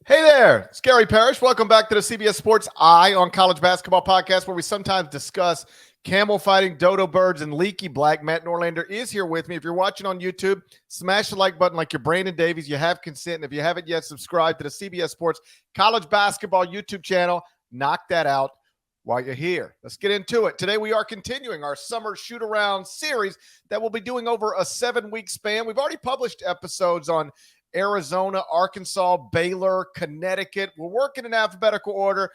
Hey there, it's Gary Parrish. Welcome back to the CBS Sports Eye on College Basketball podcast, where we sometimes discuss camel fighting, dodo birds, and leaky black. Matt Norlander is here with me. If you're watching on YouTube, smash the like button like you're Brandon Davies. You have consent. And if you haven't yet, subscribe to the CBS Sports College Basketball YouTube channel. Knock that out while you're here. Let's get into it. Today we are continuing our Summer Shootaround series that we'll be doing over a 7-week span. We've already published episodes on Arizona, Arkansas, Baylor, Connecticut. We're working in alphabetical order.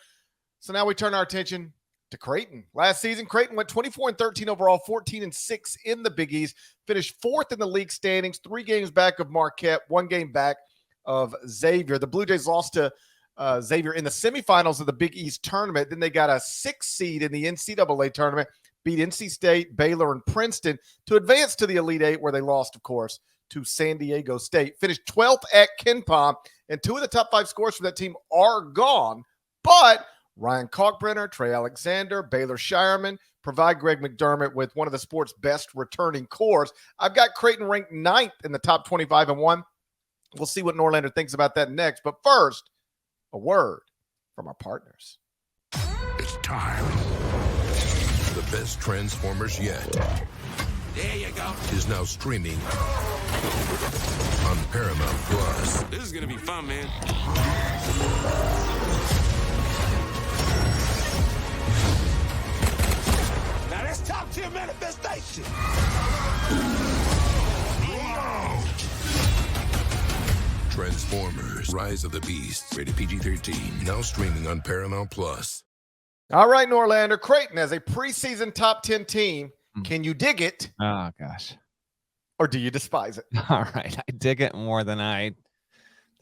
So now we turn our attention to Creighton. Last season, Creighton went 24-13 overall, 14-6 in the Big East, finished 4th in the league standings, 3 games back of Marquette, 1 game back of Xavier. The Blue Jays lost to Xavier in the semifinals of the Big East tournament. Then they got a 6th seed in the NCAA tournament, beat NC State, Baylor, and Princeton to advance to the Elite Eight, where they lost, of course, to San Diego State. Finished 12th at KenPom, and 2 of the top 5 scores for that team are gone. But Ryan Kalkbrenner, Trey Alexander, Baylor Shireman provide Greg McDermott with one of the sport's best returning cores. I've got Creighton ranked 9th in the top 25 and 1. We'll see what Norlander thinks about that next. But first, a word from our partners. It's time. The best Transformers yet. There you go. Is now streaming on Paramount Plus. This is gonna be fun, man. Now that's top tier manifestation. Transformers: Rise of the Beasts. Rated PG-13. Now streaming on Paramount Plus. All right, Norlander. Creighton as a preseason top 10 team. Can you dig it? Oh, gosh. Or do you despise it? All right. I dig it more than I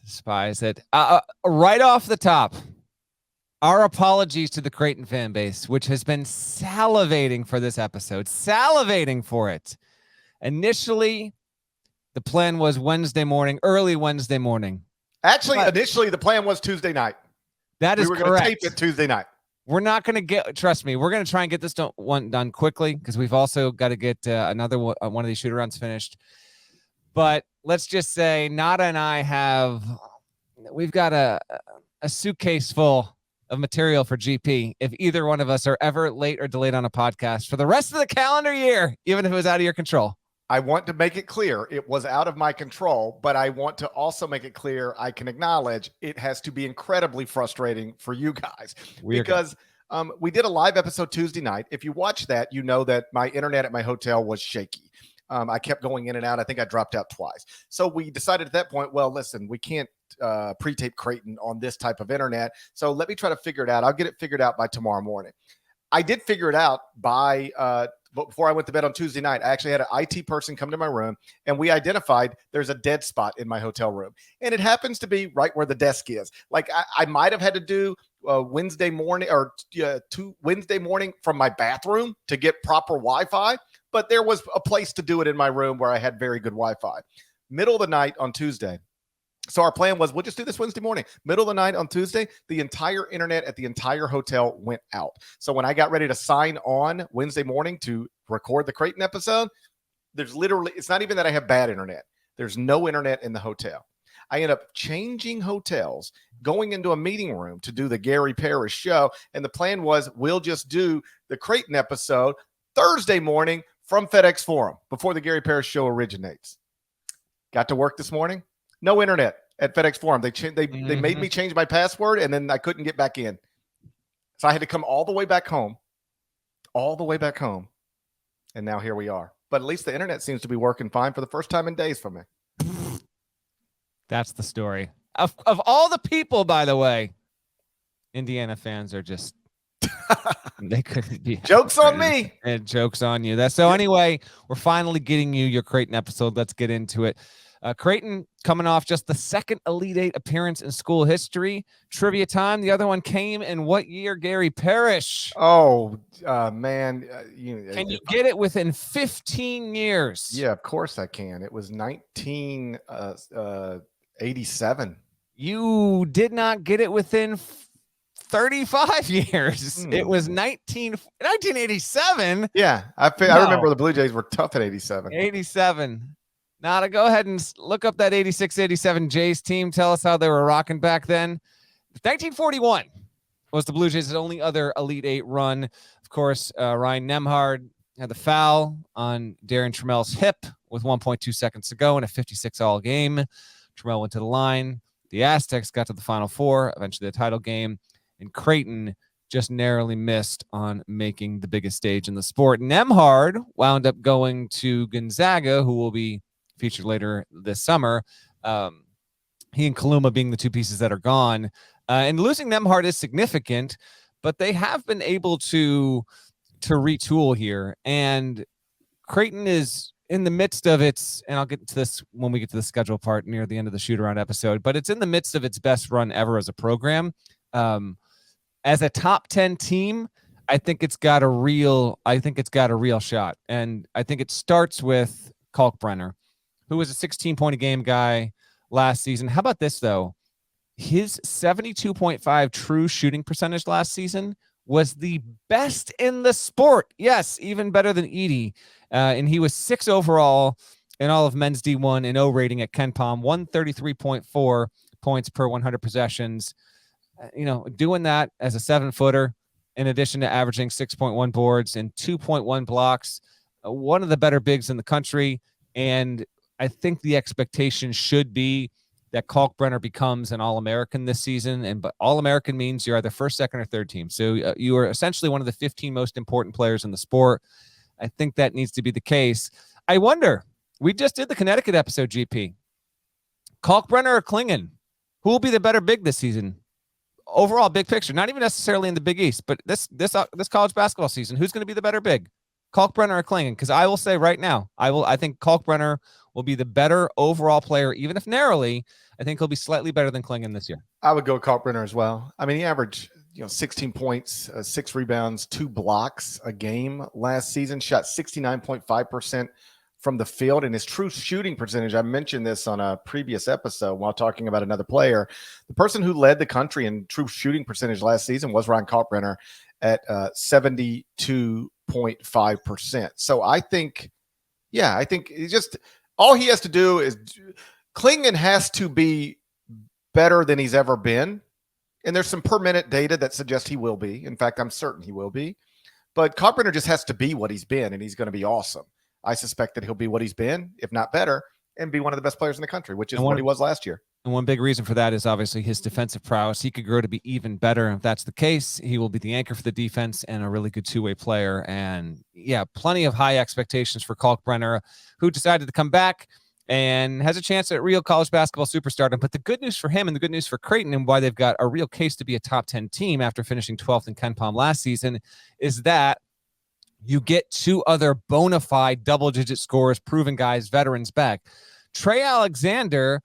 despise it. Right off the top, our apologies to the Creighton fan base, which has been salivating for this episode, salivating for it. Initially, the plan was Wednesday morning, early Wednesday morning. Actually, initially, the plan was Tuesday night. That is correct. We were going to tape it Tuesday night. We're not going to get, trust me, we're going to try and get this done quickly, because we've also got to get another one of these shoot-arounds finished. But let's just say Nada and I we've got a suitcase full of material for GP if either one of us are ever late or delayed on a podcast for the rest of the calendar year, even if it was out of your control. I want to make it clear it was out of my control, but I want to also make it clear I can acknowledge it has to be incredibly frustrating for you guys. Because we did a live episode Tuesday night. If you watch that, you know that my internet at my hotel was shaky. I kept going in and out. I think I dropped out twice. So we decided at that point, well, listen, we can't pre-tape Creighton on this type of internet. So let me try to figure it out. I'll get it figured out by tomorrow morning. I did figure it out but before I went to bed on Tuesday night. I actually had an IT person come to my room, and we identified there's a dead spot in my hotel room. And it happens to be right where the desk is. Like I might have had to do Wednesday morning or Wednesday morning from my bathroom to get proper Wi-Fi, but there was a place to do it in my room where I had very good Wi-Fi. Middle of the night on Tuesday. So our plan was, we'll just do this Wednesday morning. Middle of the night on Tuesday, the entire internet at the entire hotel went out. So when I got ready to sign on Wednesday morning to record the Creighton episode, it's not even that I have bad internet. There's no internet in the hotel. I end up changing hotels, going into a meeting room to do the Gary Parrish show. And the plan was, we'll just do the Creighton episode Thursday morning from FedEx Forum before the Gary Parrish show originates. Got to work this morning. No internet at FedEx Forum. They made me change my password, and then I couldn't get back in. So I had to come all the way back home. And now here we are. But at least the internet seems to be working fine for the first time in days for me. That's the story. Of all the people, by the way, Indiana fans are just they couldn't be. Jokes on me. And jokes on you. So anyway, we're finally getting you your Creighton episode. Let's get into it. Creighton coming off just the second Elite Eight appearance in school history. Trivia time. The other one came in what year, Gary Parrish? Oh, man. Can you get it within 15 years? Yeah, of course I can. It was 1987. You did not get it within 35 years. It was 1987. Yeah, I remember the Blue Jays were tough at 87. 87. Nada, go ahead and look up that 86-87 Jays team. Tell us how they were rocking back then. 1941 was the Blue Jays' only other Elite Eight run. Of course, Ryan Nembhard had the foul on Darren Trammell's hip with 1.2 seconds to go in a 56-all game. Trammell went to the line. The Aztecs got to the Final Four, eventually the title game, and Creighton just narrowly missed on making the biggest stage in the sport. Nembhard wound up going to Gonzaga, who will be featured later this summer. He and Kaluma being the two pieces that are gone. And losing Nembhard is significant, but they have been able to retool here. And Creighton is in the midst of its, and I'll get to this when we get to the schedule part near the end of the shoot-around episode, but it's in the midst of its best run ever as a program. As a top 10 team, I think it's got a real shot. And I think it starts with Kalkbrenner, who was a 16-point-a-game guy last season. How about this, though? His 72.5 true shooting percentage last season was the best in the sport. Yes, even better than Edey. And he was 6 overall in all of men's D1 and O rating at KenPom, 133.4 points per 100 possessions. Doing that as a 7-footer, in addition to averaging 6.1 boards and 2.1 blocks, one of the better bigs in the country. And I think the expectation should be that Kalkbrenner becomes an All-American this season. But All-American means you're either first, second, or third team. So you are essentially one of the 15 most important players in the sport. I think that needs to be the case. I wonder, we just did the Connecticut episode, GP. Kalkbrenner or Klingon? Who will be the better big this season? Overall, big picture, not even necessarily in the Big East, but this college basketball season, who's going to be the better big? Kalkbrenner or Klingon? Because I will say right now, I think Kalkbrenner will be the better overall player, even if narrowly. I think he'll be slightly better than Klingon this year. I would go Kalkbrenner as well. I mean, he averaged 16 points, 6 rebounds, 2 blocks a game last season. Shot 69.5% from the field, and his true shooting percentage. I mentioned this on a previous episode while talking about another player. The person who led the country in true shooting percentage last season was Ryan Kalkbrenner at 72.5%. So I think it's just all he has to do is Klingon has to be better than he's ever been. And there's some per minute data that suggests he will be. In fact, I'm certain he will be. But Kalkbrenner just has to be what he's been, and he's going to be awesome. I suspect that he'll be what he's been, if not better, and be one of the best players in the country, which is what he was last year. And one big reason for that is obviously his defensive prowess. He could grow to be even better. If that's the case, he will be the anchor for the defense and a really good two-way player. And yeah, plenty of high expectations for Kalkbrenner, who decided to come back and has a chance at real college basketball superstardom. But the good news for him and the good news for Creighton, and why they've got a real case to be a top 10 team after finishing 12th in KenPom last season, is that you get 2 other bona fide double-digit scorers, proven guys, veterans back. Trey Alexander,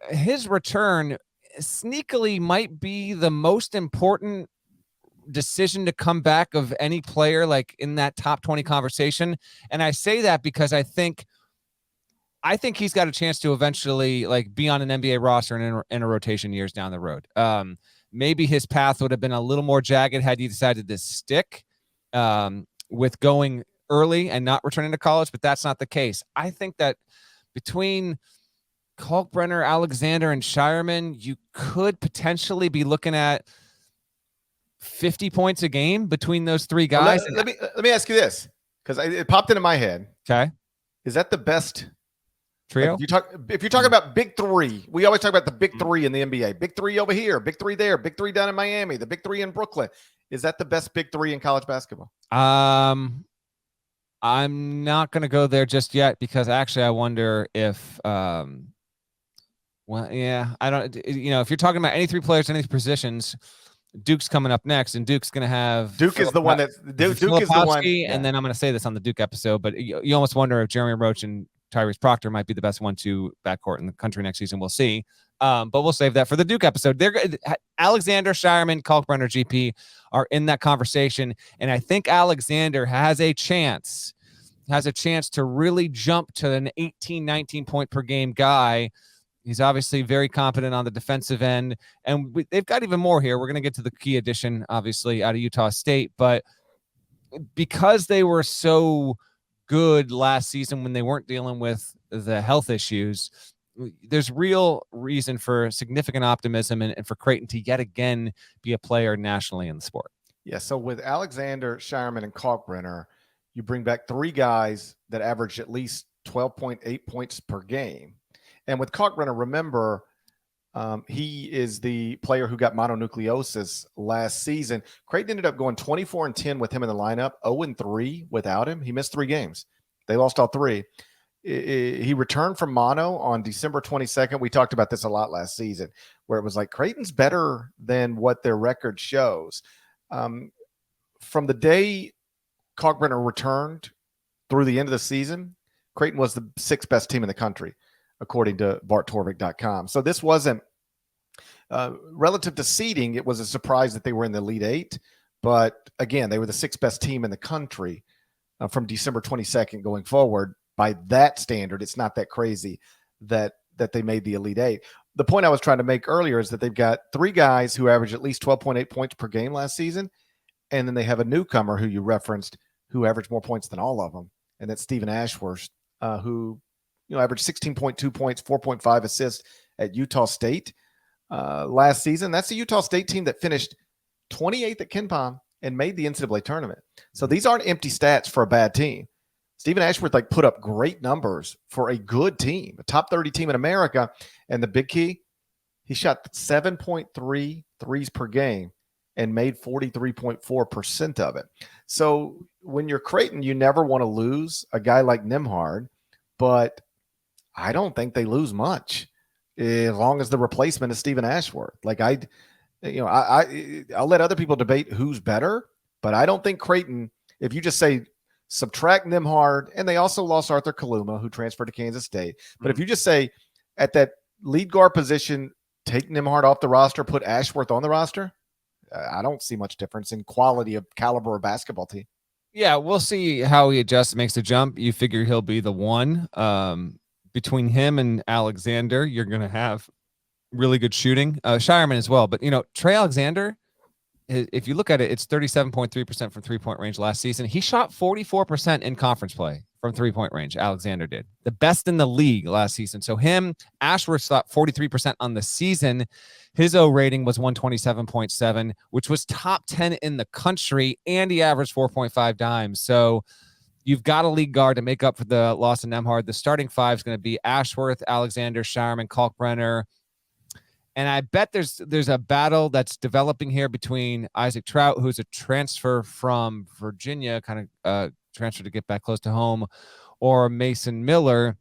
his return sneakily might be the most important decision to come back of any player like in that top 20 conversation. And I say that because I think he's got a chance to eventually be on an NBA roster and in a rotation years down the road. Maybe his path would have been a little more jagged had he decided to stick with going early and not returning to college, but that's not the case. I think that between Kalkbrenner, Alexander, and Shireman, you could potentially be looking at 50 points a game between those 3 guys. Well, let me ask you this, because it popped into my head. Okay. Is that the best trio? If you're talking about big 3, we always talk about the big 3 in the NBA. Big 3 over here, big 3 there, big 3 down in Miami, the big 3 in Brooklyn. Is that the best big 3 in college basketball? I'm not going to go there just yet, because actually I wonder if, I don't, if you're talking about any 3 players in any positions, Duke's coming up next, and Duke's going to have Duke is the one that Duke is the one. Yeah. And then I'm going to say this on the Duke episode, but you almost wonder if Jeremy Roach and Tyrese Proctor might be the best 1-2 backcourt in the country next season. We'll see. But we'll save that for the Duke episode. Alexander, Shireman, Kalkbrenner, GP are in that conversation. And I think Alexander has a chance to really jump to an 18, 19 point per game guy. He's obviously very competent on the defensive end. And they've got even more here. We're going to get to the key addition, obviously, out of Utah State. But because they were so good last season when they weren't dealing with the health issues. There's real reason for significant optimism and for Creighton to yet again be a player nationally in the sport. Yeah, so with Alexander, Shireman, and Kalkbrenner, you bring back 3 guys that averaged at least 12.8 points per game. And with Kalkbrenner, remember, he is the player who got mononucleosis last season. Creighton ended up going 24-10 with him in the lineup, 0-3 without him. He missed 3 games. They lost all 3. He returned from mono on December 22nd. We talked about this a lot last season, where it was like Creighton's better than what their record shows. From the day Kalkbrenner returned through the end of the season, Creighton was the 6th best team in the country, according to BartTorvik.com. So this wasn't relative to seeding. It was a surprise that they were in the Elite 8. But again, they were the 6th best team in the country from December 22nd going forward. By that standard, it's not that crazy that they made the Elite 8. The point I was trying to make earlier is that they've got 3 guys who averaged at least 12.8 points per game last season. And then they have a newcomer who you referenced who averaged more points than all of them. And that's Stephen Ashworth, who averaged 16.2 points, 4.5 assists at Utah State last season. That's the Utah State team that finished 28th at KenPom and made the NCAA tournament. So these aren't empty stats for a bad team. Stephen Ashworth put up great numbers for a good team, a top 30 team in America. And the big key, he shot 7.3 threes per game and made 43.4% of it. So when you're Creighton, you never want to lose a guy like Nembhard, but I don't think they lose much as long as the replacement is Stephen Ashworth. I'll let other people debate who's better, but I don't think Creighton, if you just say subtract Nembhard, and they also lost Arthur Kaluma, who transferred to Kansas State. But if you just say at that lead guard position, take Nembhard off the roster, put Ashworth on the roster, I don't see much difference in quality of caliber of basketball team. Yeah, we'll see how he adjusts, makes the jump. You figure he'll be the one. Between him and Alexander, you're going to have really good shooting. Shireman as well. But, Trey Alexander, if you look at it, it's 37.3% from three-point range last season. He shot 44% in conference play from three-point range. Alexander did. The best in the league last season. So Ashworth shot 43% on the season. His O rating was 127.7, which was top 10 in the country, and he averaged 4.5 dimes. So you've got a league guard to make up for the loss of Nembhard. The starting 5 is going to be Ashworth, Alexander, Shireman, Kalkbrenner. And I bet there's a battle that's developing here between Isaac Trout, who's a transfer from Virginia, kind of transfer to get back close to home, or Mason Miller,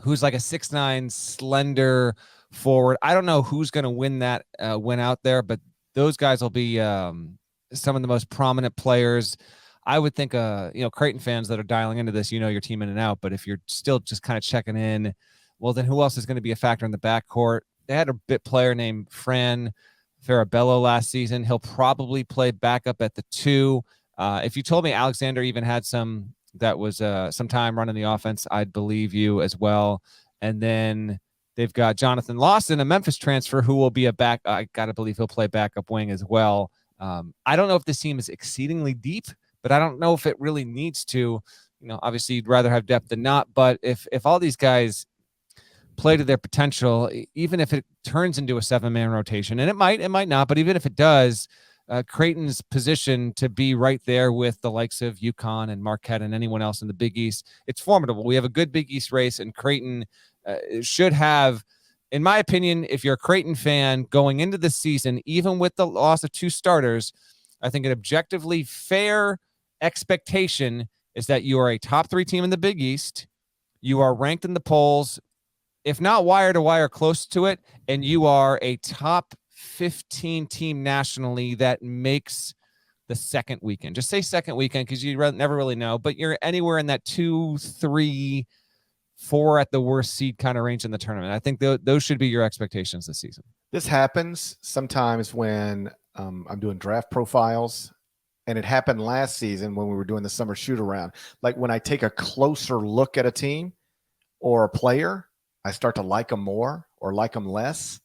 who's like a 6'9", slender forward. I don't know who's going to win that win out there, but those guys will be some of the most prominent players. I would think, Creighton fans that are dialing into this, your team in and out. But if you're still just kind of checking in, well, then who else is going to be a factor in the backcourt? They had a bit player named Fran Farabello last season. He'll probably play backup at the 2. If you told me Alexander even had some time running the offense, I'd believe you as well. And then they've got Jonathan Lawson, a Memphis transfer, who will be I got to believe he'll play backup wing as well. I don't know if this team is exceedingly deep, but I don't know if it really needs to. Obviously you'd rather have depth than not, but if all these guys play to their potential, even if it turns into a 7-man rotation, and it might not, but even if it does, Creighton's position to be right there with the likes of UConn and Marquette and anyone else in the Big East, it's formidable. We have a good Big East race, and Creighton should have, in my opinion, if you're a Creighton fan going into the season, even with the loss of 2 starters, I think an objectively fair expectation is that you are a top 3 team in the Big East. You are ranked in the polls, if not wire to wire, close to it, and you are a top 15 team nationally that makes the second weekend. Just say second weekend because you never really know, but you're anywhere in that 2, 3, 4 at the worst seed kind of range in the tournament. I think those should be your expectations this season. This happens sometimes when I'm doing draft profiles, and it happened last season when we were doing the summer shoot-around. Like when I take a closer look at a team or a player, I start to like them more or like them less.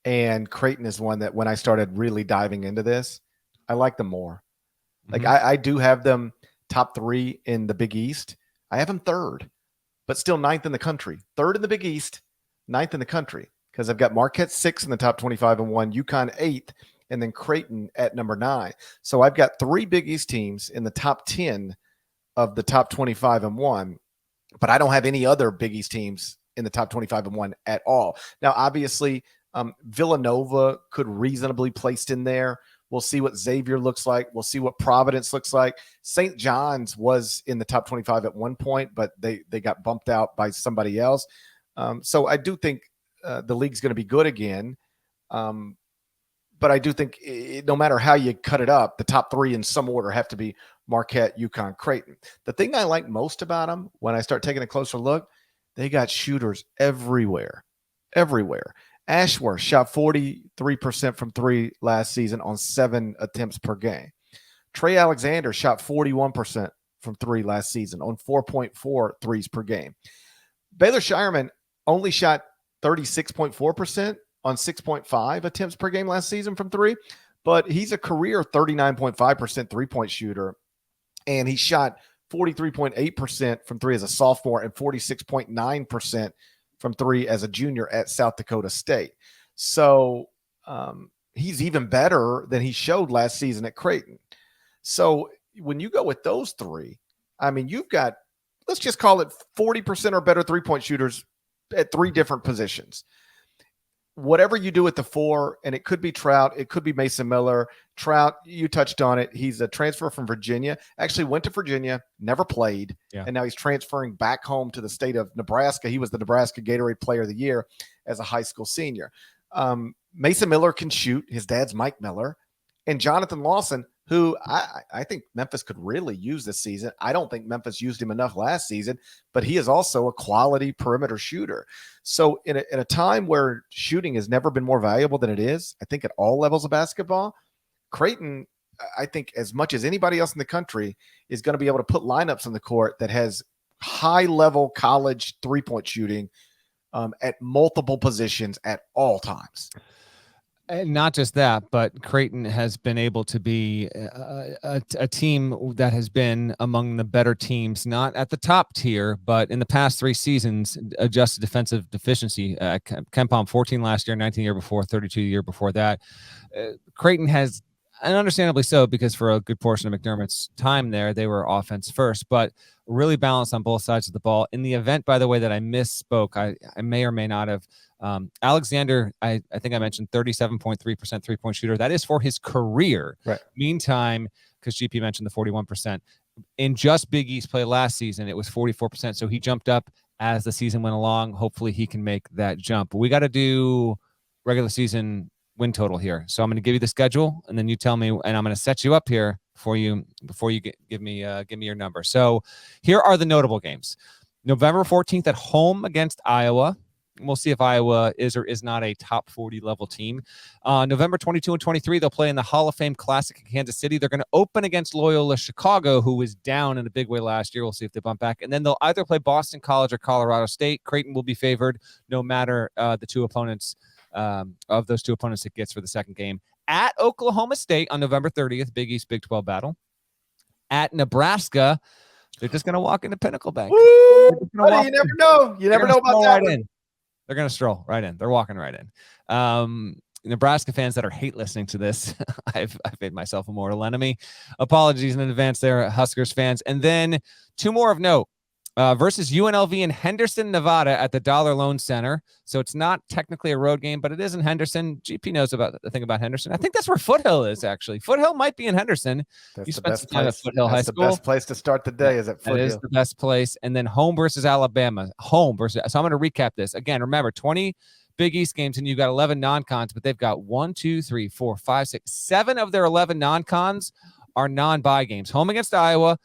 And Creighton is one that when I started really diving into this, I like them more. Like I do have them top 3 in the Big East, I have them third, but still ninth in the country. Third in the Big East, ninth in the country, because I've got Marquette 6 in the top 25-1, UConn 8th, and then Creighton at number 9. So I've got 3 Big East teams in the top 10 of the top 25-1, but I don't have any other Big East teams in the top 25-1 at all. Now, obviously, Villanova could reasonably be placed in there. We'll see what Xavier looks like. We'll see what Providence looks like. St. John's was in the top 25 at one point, but they got bumped out by somebody else. So I do think the league's going to be good again. But I do think no matter how you cut it up, the top 3 in some order have to be Marquette, UConn, Creighton. The thing I like most about them, when I start taking a closer look, they got shooters everywhere. Ashworth shot 43% from 3 last season on 7 attempts per game. Trey Alexander shot 41% from 3 last season on 4.4 threes per game. Baylor Shireman only shot 36.4% on 6.5 attempts per game last season from 3, but he's a career 39.5% three-point shooter, and he shot 43.8% from 3 as a sophomore and 46.9% from 3 as a junior at South Dakota State. So he's even better than he showed last season at Creighton. So when you go with those 3, I mean, you've got, let's just call it 40% or better three-point shooters at 3 different positions. Whatever you do at the 4, and it could be Trout, it could be Mason Miller. Trout, you touched on it. He's a transfer from Virginia, actually went to Virginia, never played, and now he's transferring back home to the state of Nebraska. He was the Nebraska Gatorade Player of the Year as a high school senior. Mason Miller can shoot. His dad's Mike Miller. And Jonathan Lawson, who I think Memphis could really use this season. I don't think Memphis used him enough last season, but he is also a quality perimeter shooter. So in a time where shooting has never been more valuable than it is, I think at all levels of basketball, Creighton, I think as much as anybody else in the country, is going to be able to put lineups on the court that has high-level college three-point shooting at multiple positions at all times. And not just that, but Creighton has been able to be a team that has been among the better teams, not at the top tier, but in the past 3 seasons, adjusted defensive deficiency. KenPom 14 last year, 19 the year before, 32 the year before that. Creighton has, and understandably so, because for a good portion of McDermott's time there, they were offense first, but really balanced on both sides of the ball. In the event, by the way, that I misspoke, I may or may not have. Alexander, I think I mentioned 37.3% three-point shooter. That is for his career. Right. Meantime, because GP mentioned the 41%, in just Big East play last season, it was 44%. So he jumped up as the season went along. Hopefully he can make that jump. But we got to do regular season win total here. So I'm going to give you the schedule, and then you tell me, and I'm going to set you up here before you give me your number. So here are the notable games. November 14th at home against Iowa. We'll see if Iowa is or is not a top 40 level team. November 22 and 23, they'll play in the Hall of Fame Classic in Kansas City. They're going to open against Loyola Chicago, who was down in a big way last year. We'll see if they bump back. And then they'll either play Boston College or Colorado State. Creighton will be favored no matter the 2 opponents of those 2 opponents it gets for the second game. At Oklahoma State on November 30th, Big East Big 12 battle. At Nebraska, they're just going to walk into Pinnacle Bank. Woo! Buddy, you never know. You never know about that. Right in. They're going to stroll right in. They're walking right in. Nebraska fans that are hate listening to this, I've made myself a mortal enemy. Apologies in advance there, Huskers fans. And then 2 more of note. Versus UNLV in Henderson, Nevada at the Dollar Loan Center. So it's not technically a road game, but it is in Henderson. GP knows about the thing about Henderson. I think that's where Foothill is, actually. Foothill might be in Henderson. That's you the spent best some time place. at Foothill High School. That's the best place to start the day is at Foothill. That is the best place. And then home versus Alabama. Home versus. So I'm going to recap this. Again, remember, 20 Big East games, and you've got 11 non-cons, but they've got 7 of their 11 non-cons are non-bye games. Home against Iowa.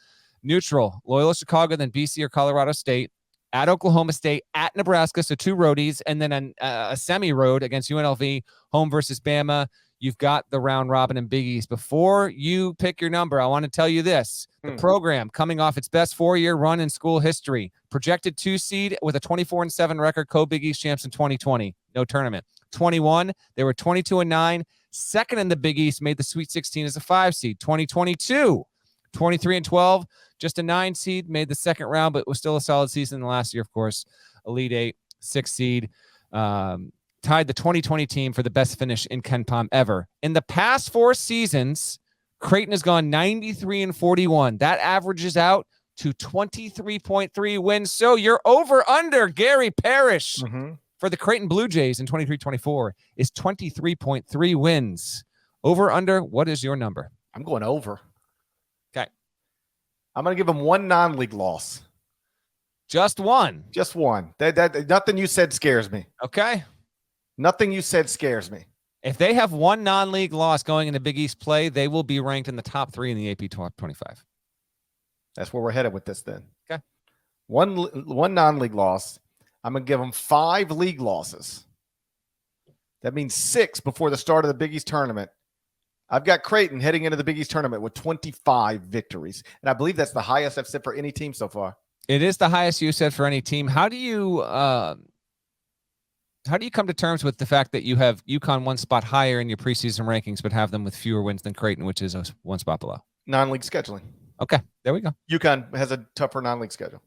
Neutral, Loyola Chicago, then BC or Colorado State, at Oklahoma State, at Nebraska, so 2 roadies, and then a semi-road against UNLV, home versus Bama. You've got the round robin and Big East. Before you pick your number, I want to tell you this. The program coming off its best 4-year run in school history, projected 2 seed with a 24-7 record, co-Big East champs in 2020. No tournament. 21, they were 22-9, second in the Big East, made the Sweet 16 as a 5 seed. 2022, 23-12, just a 9 seed, made the second round, but was still a solid season last year, of course. Elite 8, 6 seed. Tied the 2020 team for the best finish in KenPom ever. In the past 4 seasons, Creighton has gone 93-41. That averages out to 23.3 wins. So you're over under Gary Parrish for the Creighton Blue Jays in 23-24 is 23.3 wins. Over under, what is your number? I'm going over. Okay. I'm going to give them one non-league loss. Just one. Just one. That nothing you said scares me. Okay. Nothing you said scares me. If they have one non-league loss going into Big East play, they will be ranked in the top 3 in the AP Top 25. That's where we're headed with this then. Okay. One non-league loss. I'm going to give them 5 league losses. That means 6 before the start of the Big East tournament. I've got Creighton heading into the Big East tournament with 25 victories. And I believe that's the highest I've said for any team so far. It is the highest you said for any team. How do you come to terms with the fact that you have UConn 1 spot higher in your preseason rankings, but have them with fewer wins than Creighton, which is 1 spot below? Non-league scheduling. Okay, there we go. UConn has a tougher non-league schedule.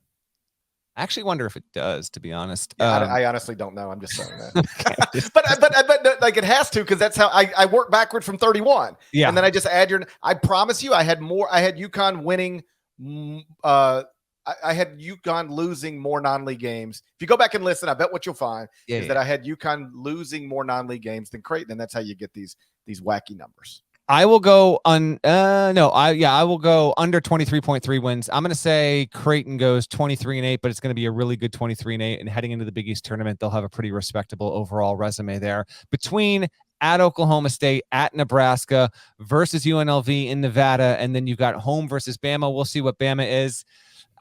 I actually wonder if it does, to be honest. Yeah, I honestly don't know. I'm just saying that. but like it has to, because that's how I work backward from 31. Yeah. And then I just add I promise you I had UConn winning. I had UConn losing more non-league games. If you go back and listen, I bet what you'll find is that I had UConn losing more non-league games than Creighton, and that's how you get these wacky numbers. I will go I will go under 23.3 wins. I'm going to say Creighton goes 23-8, but it's going to be a really good 23-8. And heading into the Big East tournament, they'll have a pretty respectable overall resume there. Between at Oklahoma State, at Nebraska versus UNLV in Nevada, and then you've got home versus Bama. We'll see what Bama is.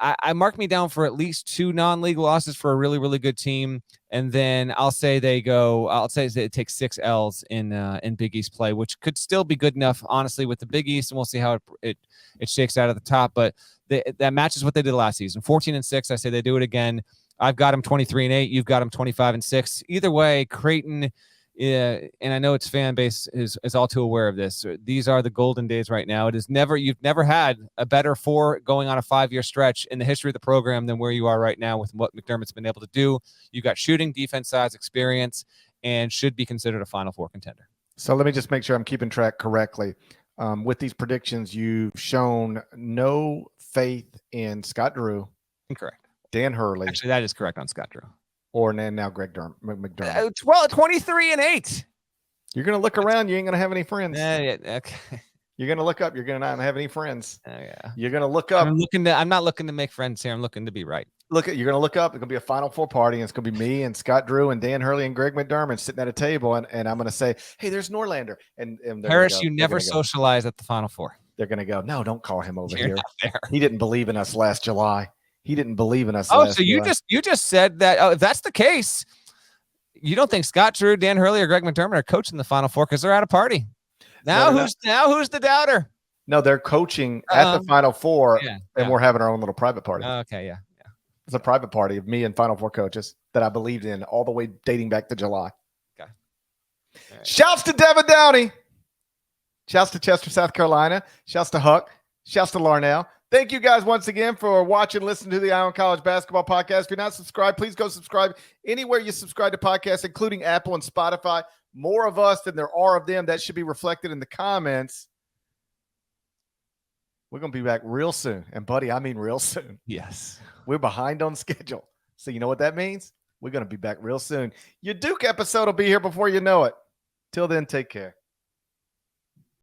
I mark me down for at least 2 non-league losses for a really, really good team. And then I'll say it takes 6 L's in Big East play, which could still be good enough, honestly, with the Big East. And we'll see how it shakes out at the top. But that matches what they did last season. 14-6. I say they do it again. I've got them 23-8. You've got them 25-6. Either way, Creighton, and I know its fan base is all too aware of this. These are the golden days right now. You've never had a better 4 going on a 5-year stretch in the history of the program than where you are right now with what McDermott's been able to do. You've got shooting, defense size, experience, and should be considered a Final Four contender. So let me just make sure I'm keeping track correctly. With these predictions, you've shown no faith in Scott Drew. Incorrect. Dan Hurley. Actually, that is correct on Scott Drew. Or now Greg McDermott. 23-8. You're going to look around. You ain't going to have any friends. Okay. You're going to look up. You're going to not have any friends. Yeah. You're going to look up. I'm not looking to make friends here. I'm looking to be right. You're going to look up. It's going to be a Final Four party. And it's going to be me and Scott Drew and Dan Hurley and Greg McDermott sitting at a table. And I'm going to say, hey, there's Norlander. And Harris, you never socialize at the Final Four. They're going to go, no, don't call him over You're here. not there. He didn't believe in us last July. He didn't believe in us. Oh, so you just said that. Oh, if that's the case, you don't think Scott Drew, Dan Hurley, or Greg McDermott are coaching the Final Four because they're at a party? Who's the doubter? No, they're coaching at the Final Four, and we're having our own little private party. Okay, yeah. It's a private party of me and Final Four coaches that I believed in all the way dating back to July. Okay. Right. Shouts to Devin Downey. Shouts to Chester, South Carolina. Shouts to Huck. Shouts to Larnell. Thank you guys once again for watching, listening to the Eye on College Basketball Podcast. If you're not subscribed, please go subscribe anywhere you subscribe to podcasts, including Apple and Spotify. More of us than there are of them. That should be reflected in the comments. We're going to be back real soon. And, buddy, I mean real soon. Yes. We're behind on schedule. So you know what that means? We're going to be back real soon. Your Duke episode will be here before you know it. Till then, take care.